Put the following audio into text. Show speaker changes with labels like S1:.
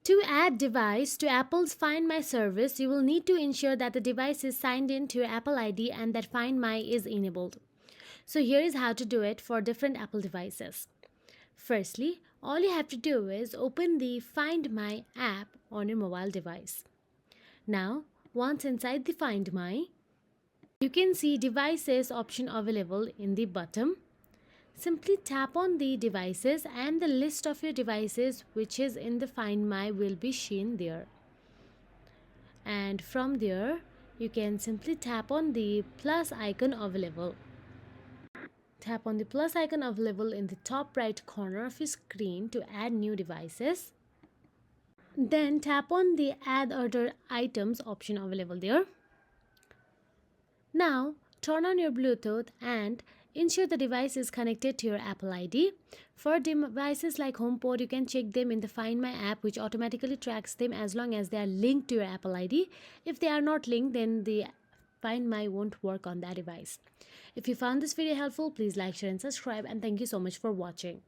S1: To add device to Apple's Find My service, you will need to ensure that the device is signed in to your Apple ID and that Find My is enabled. So here is how to do it for different Apple devices. Firstly, all you have to do is open the Find My app on your mobile device. Now, once inside the Find My, you can see devices option available in the bottom. Simply tap on the devices and the list of your devices which is in the Find My will be shown there. And from there, you can simply tap on the plus icon available. Tap on the plus icon available in the top right corner of your screen to add new devices. Then tap on the add other items option available there. Now turn on your Bluetooth and ensure the device is connected to your Apple ID. For devices like HomePod, you can check them in the Find My app, which automatically tracks them as long as they are linked to your Apple ID. If they are not linked, then the Find My won't work on that device. If you found this video helpful, please like, share and subscribe, and thank you so much for watching.